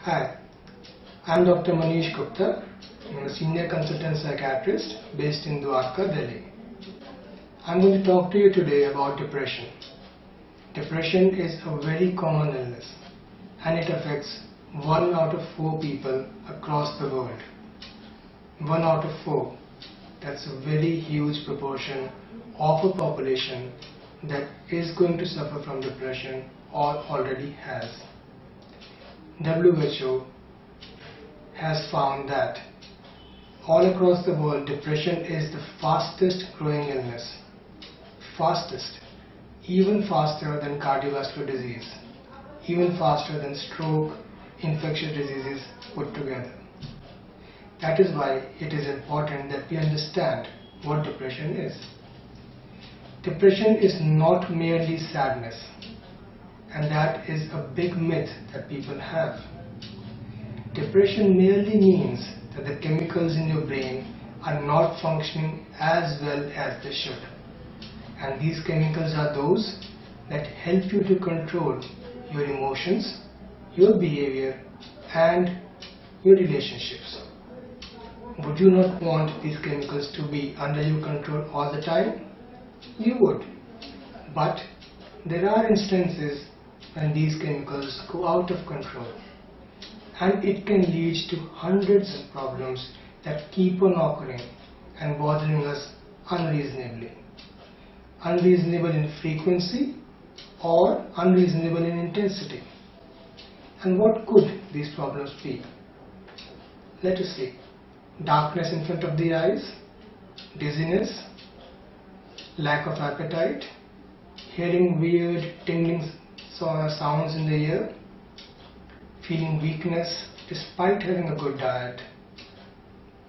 Hi, I'm Dr. Manish Gupta. I'm a senior consultant psychiatrist based in Dwarka, Delhi. I'm going to talk to you today about depression. Depression is a very common illness and it affects 1 out of 4 people across the world. 1 out of 4. That's a very huge proportion of a population that is going to suffer from depression or already has. WHO has found that all across the world depression is the fastest growing illness. Fastest. Even faster than cardiovascular disease. Even faster than stroke, infectious diseases put together. That is why it is important that we understand what depression is. Depression is not merely sadness, and that is a big myth that people have. Depression merely means that the chemicals in your brain are not functioning as well as they should. And these chemicals are those that help you to control your emotions, your behavior, and your relationships. Would you not want these chemicals to be under your control all the time? You would. But there are instances when these chemicals go out of control, and it can lead to hundreds of problems that keep on occurring and bothering us unreasonably. Unreasonable in frequency or unreasonable in intensity. And what could these problems be? Let us see. Darkness in front of the eyes, dizziness, lack of appetite, hearing weird tingling sounds in the ear, feeling weakness despite having a good diet,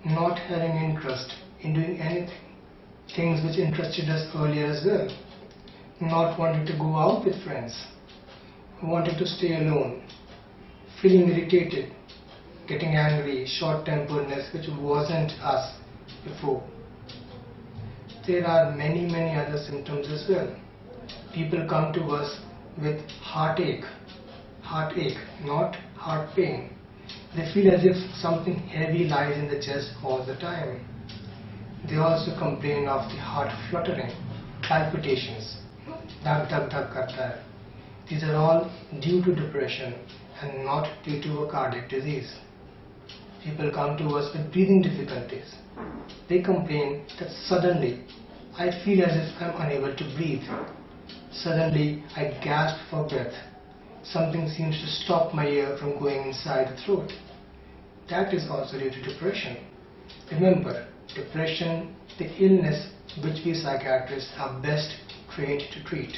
not having interest in doing anything, things which interested us earlier as well, not wanting to go out with friends, wanting to stay alone, feeling irritated, getting angry, short-temperedness which wasn't us before. There are many other symptoms as well. People come to us with heartache, not heart pain. They feel as if something heavy lies in the chest all the time. They also complain of the heart fluttering, palpitations, dhak dhak dhak karta hai. These are all due to depression and not due to a cardiac disease. People come to us with breathing difficulties. They complain that suddenly I feel as if I am unable to breathe. Suddenly I gasp for breath. Something seems to stop my air from going inside the throat. That is also due to depression. Remember, depression, the illness which we psychiatrists are best trained to treat.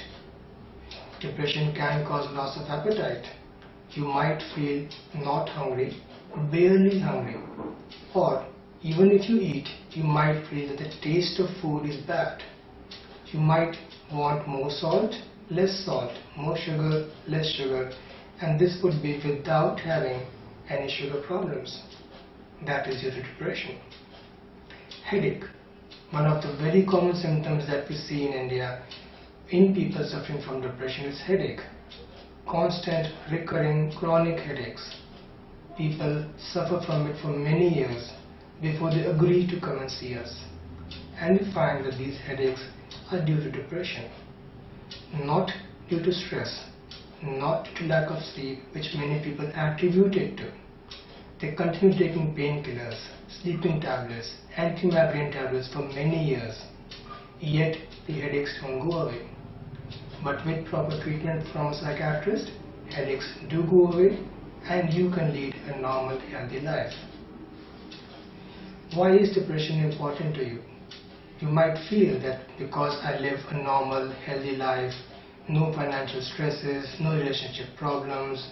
Depression can cause loss of appetite. You might feel not hungry, barely hungry, or even if you eat, you might feel that the taste of food is bad. You might want more salt, less salt, more sugar, less sugar, and this would be without having any sugar problems. That is due to depression. Headache. One of the very common symptoms that we see in India in people suffering from depression is headache. Constant, recurring, chronic headaches. People suffer from it for many years before they agree to come and see us. And we find that these headaches are due to depression. Not due to stress, not due to lack of sleep, which many people attribute it to. They continue taking painkillers, sleeping tablets, anti-migraine tablets for many years, yet the headaches don't go away. But with proper treatment from a psychiatrist, headaches do go away and you can lead a normal, healthy life. Why is depression important to you? You might feel that because I live a normal, healthy life, no financial stresses, no relationship problems,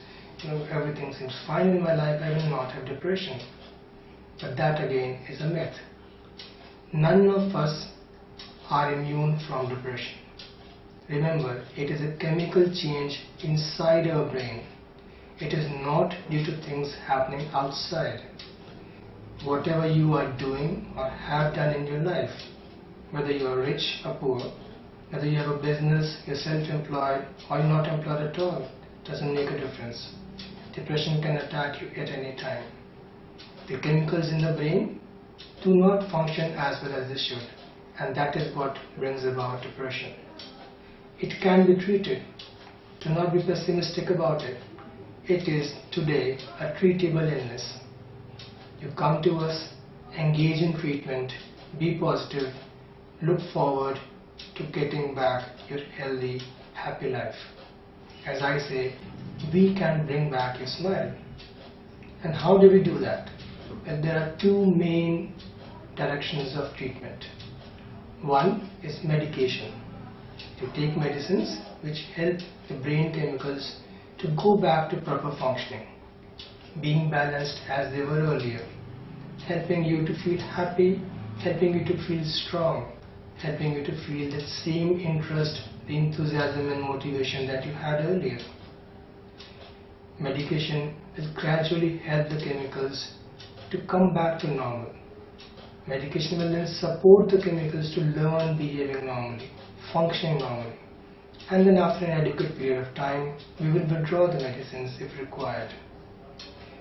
everything seems fine in my life, I will not have depression. But that again is a myth. None of us are immune from depression. Remember, it is a chemical change inside our brain. It is not due to things happening outside. Whatever you are doing or have done in your life, whether you are rich or poor, whether you have a business, you're self-employed or you're not employed at all, doesn't make a difference. depression can attack you at any time. The chemicals in the brain do not function as well as they should, and that is what brings about depression. It can be treated. Do not be pessimistic about it. It is today a treatable illness. You come to us, engage in treatment, be positive, look forward to getting back your healthy, happy life. As I say, we can bring back your smile. And how do we do that? Well, there are two main directions of treatment. One is medication. You take medicines which help the brain chemicals to go back to proper functioning, being balanced as they were earlier, helping you to feel happy, helping you to feel strong, helping you to feel that same interest, the enthusiasm and motivation that you had earlier. Medication will gradually help the chemicals to come back to normal. Medication will then support the chemicals to learn behaving normally, functioning normally. And then after an adequate period of time, we will withdraw the medicines if required.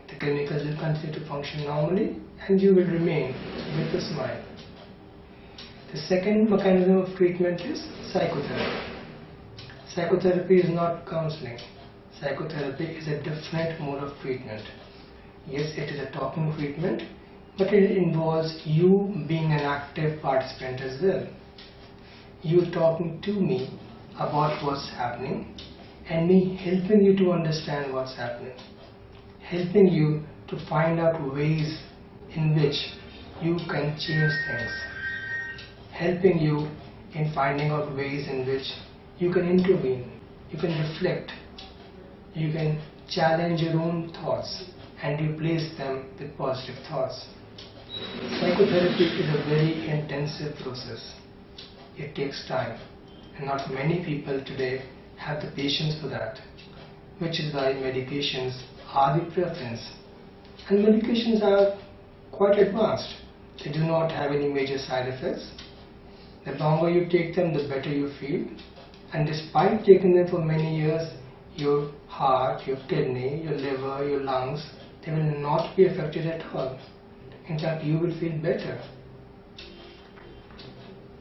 The chemicals will continue to function normally and you will remain with a smile. The second mechanism of treatment is psychotherapy. Psychotherapy is not counseling. Psychotherapy is a different mode of treatment. Yes, it is a talking treatment, but it involves you being an active participant as well. You talking to me about what's happening and me helping you to understand what's happening, helping you to find out ways in which you can change things, helping you in finding out ways in which you can intervene, you can reflect, you can challenge your own thoughts and replace them with positive thoughts. Psychotherapy is a very intensive process. It takes time, and not many people today have the patience for that, which is why medications are the preference. And medications are quite advanced. They do not have any major side effects. The longer you take them, the better you feel. And despite taking them for many years, your heart, your kidney, your liver, your lungs, they will not be affected at all. In fact, you will feel better.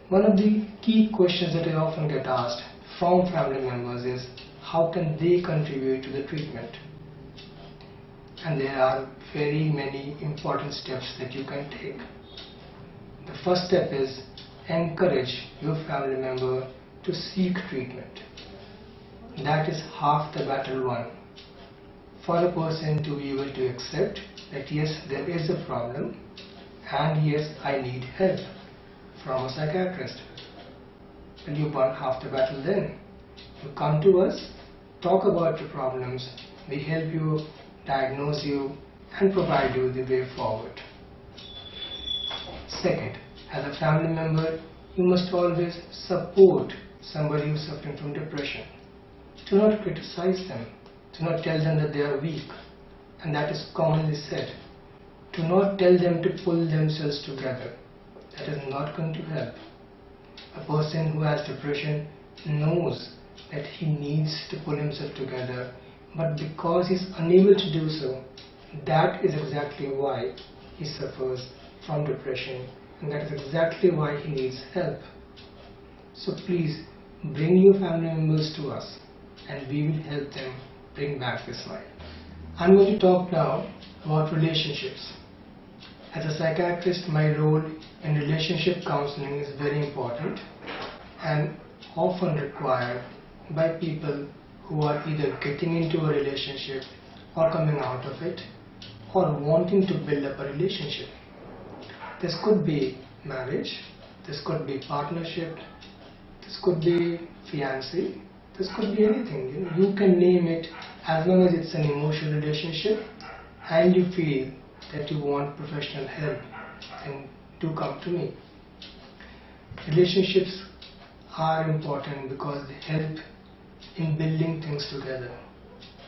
One of the key questions that I often get asked from family members is how can they contribute to the treatment? And there are very many important steps that you can take. The first step is encourage your family member to seek treatment. That is half the battle won. For a person to be able to accept that yes, there is a problem and yes, I need help from a psychiatrist. Well, you won half the battle then. You come to us, talk about your problems, we help you, diagnose you and provide you the way forward. Second, as a family member, you must always support somebody who is suffering from depression. Do not criticize them. Do not tell them that they are weak. And that is commonly said. Do not tell them to pull themselves together. That is not going to help. A person who has depression knows that he needs to pull himself together, but because he is unable to do so, that is exactly why he suffers from depression, and that is exactly why he needs help. So please bring your family members to us and we will help them bring back the smile. I'm going to talk now about relationships. As a psychiatrist, my role in relationship counseling is very important and often required by people who are either getting into a relationship or coming out of it or wanting to build up a relationship. This could be marriage, this could be partnership, this could be fiancé, this could be anything. You can name it as long as it's an emotional relationship and you feel that you want professional help, then do come to me. Relationships are important because they help in building things together.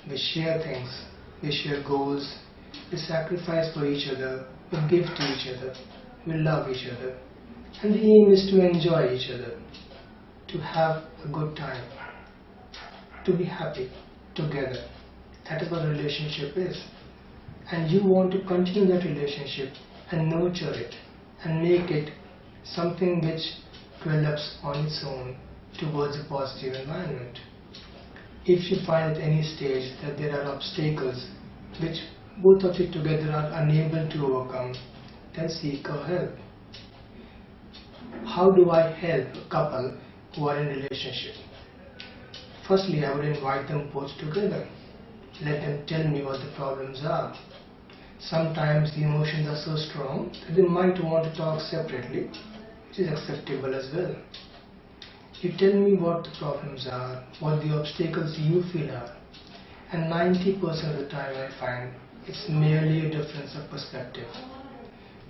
We share things, we share goals, we sacrifice for each other, we give to each other, we love each other. And the aim is to enjoy each other, to have a good time, to be happy together. That is what a relationship is. And you want to continue that relationship and nurture it and make it something which develops on its own towards a positive environment. If you find at any stage that there are obstacles which both of you together are unable to overcome, then seek a help. How do I help a couple who are in a relationship? Firstly, I would invite them both together. Let them tell me what the problems are. Sometimes the emotions are so strong that they might want to talk separately, which is acceptable as well. You tell me what the problems are, what the obstacles you feel are, and 90% of the time I find it's merely a difference of perspective.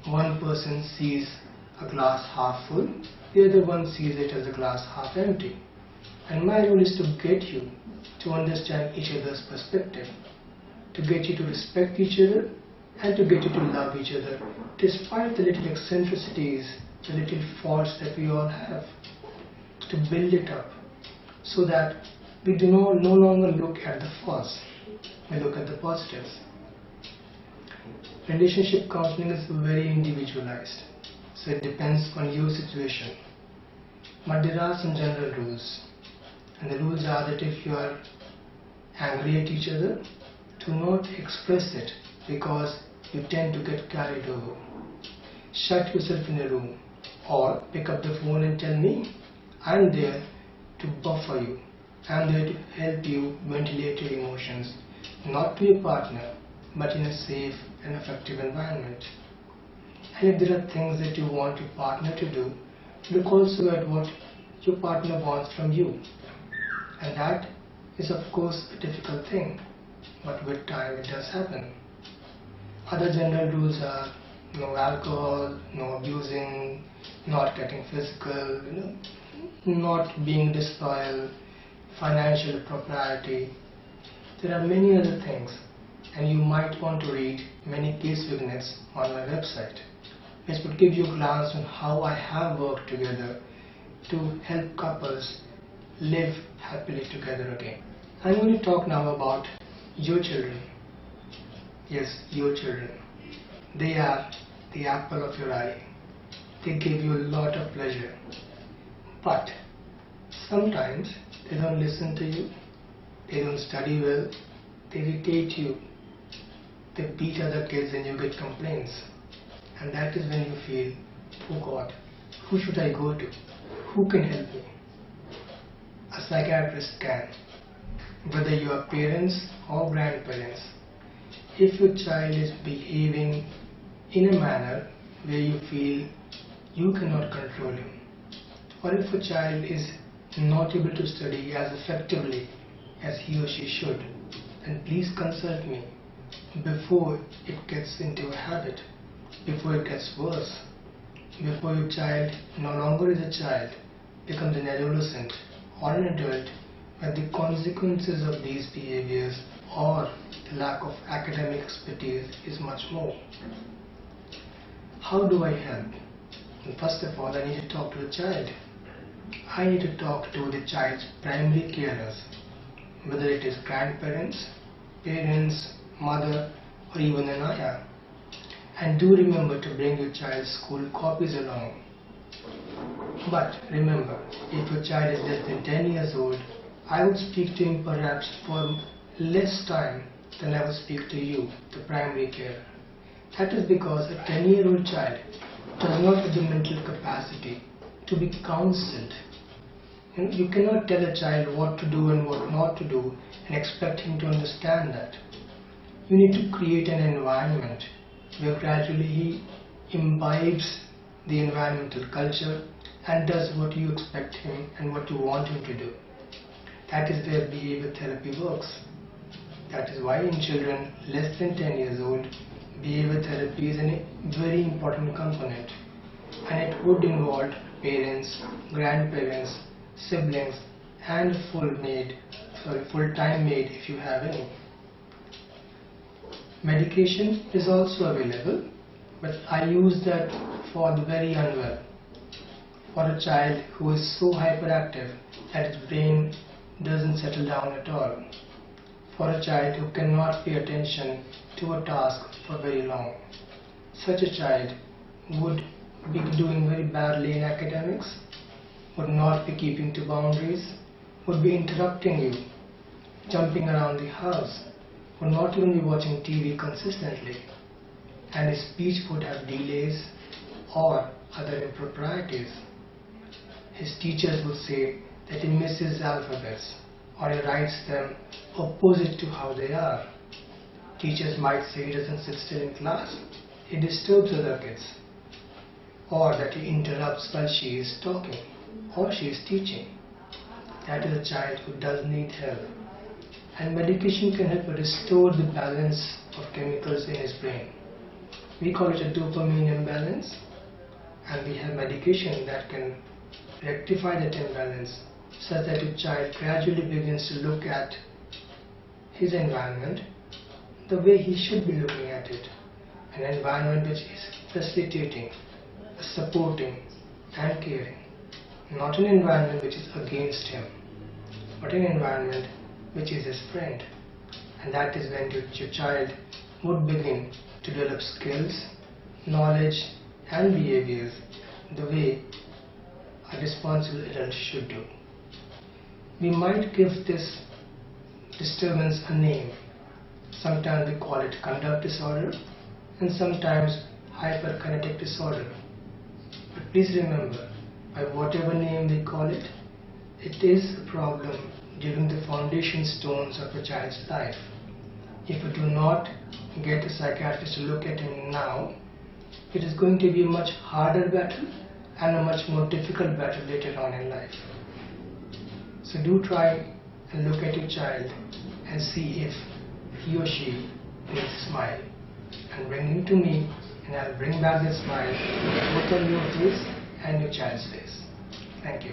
One person sees a glass half full, the other one sees it as a glass half empty. And my role is to get you to understand each other's perspective, to get you to respect each other, and to get you to love each other, despite the little eccentricities, the little faults that we all have, to build it up, so that we do not no longer look at the faults, we look at the positives. Relationship counseling is very individualized, so it depends on your situation. But there are some general rules, and the rules are that if you are angry at each other, do not express it because you tend to get carried over. Shut yourself in a room or pick up the phone and tell me, I'm there to buffer you. I'm there to help you ventilate your emotions, not to your partner, but in a safe and effective environment. And if there are things that you want your partner to do, look also at what your partner wants from you. And that is of course a difficult thing, but with time it does happen. Other general rules are no alcohol, no abusing, not getting physical, not being disloyal, financial propriety. There are many other things, and you might want to read many case vignettes on my website, which would give you a glance on how I have worked together to help couples live happily together again. I'm going to talk now about your children. Yes, your children. They are the apple of your eye. They give you a lot of pleasure. But sometimes they don't listen to you, they don't study well, they irritate you, they beat other kids and you get complaints. And that is when you feel, oh God, who should I go to? Who can help me? A psychiatrist can. Whether you are parents or grandparents, if your child is behaving in a manner where you feel you cannot control him, or if a child is not able to study as effectively as he or she should, then please consult me before it gets into a habit, before it gets worse, before your child no longer is a child, becomes an adolescent or an adult, where the consequences of these behaviors or the lack of academic expertise is much more. How do I help? And first of all, I need to talk to the child. I need to talk to the child's primary carers, whether it is grandparents, parents, mother, or even an ayah. And do remember to bring your child's school copies along. But remember, if your child is less than 10 years old, I would speak to him perhaps for less time than I would speak to you, the primary carer. That is because a 10-year-old child does not have the mental capacity to be counseled. You cannot tell a child what to do and what not to do and expect him to understand that. You need to create an environment where gradually he imbibes the environmental culture and does what you expect him and what you want him to do. That is where behavior therapy works. That is why in children less than 10 years old, behavior therapy is a very important component, and it would involve parents, grandparents, siblings, and full-time maid if you have any. Medication is also available, but I use that for the very unwell, for a child who is so hyperactive that its brain doesn't settle down at all, for a child who cannot pay attention to a task for very long. Such a child would be doing very badly in academics, would not be keeping to boundaries, would be interrupting you, jumping around the house, would not even be watching TV consistently, and his speech would have delays or other improprieties. His teachers would say that he misses alphabets or he writes them opposite to how they are. Teachers might say he doesn't sit still in class, he disturbs other kids, or that he interrupts while she is talking or she is teaching. That is a child who does need help, and medication can help restore the balance of chemicals in his brain. We call it a dopamine imbalance, and we have medication that can rectify that imbalance such that the child gradually begins to look at his environment the way he should be looking at it, an environment which is facilitating, supporting and caring, not an environment which is against him, but an environment which is his friend. And that is when your child would begin to develop skills, knowledge and behaviors the way a responsible adult should do. We might give this disturbance a name. Sometimes we call it conduct disorder and sometimes hyperkinetic disorder. But please remember, by whatever name we call it, it is a problem during the foundation stones of a child's life. If we do not get a psychiatrist to look at him now, it is going to be a much harder battle and a much more difficult battle later on in life. So do try and look at your child and see if he or she needs a smile, and bring him to me and I'll bring back the smile both on your face and your child's face. Thank you.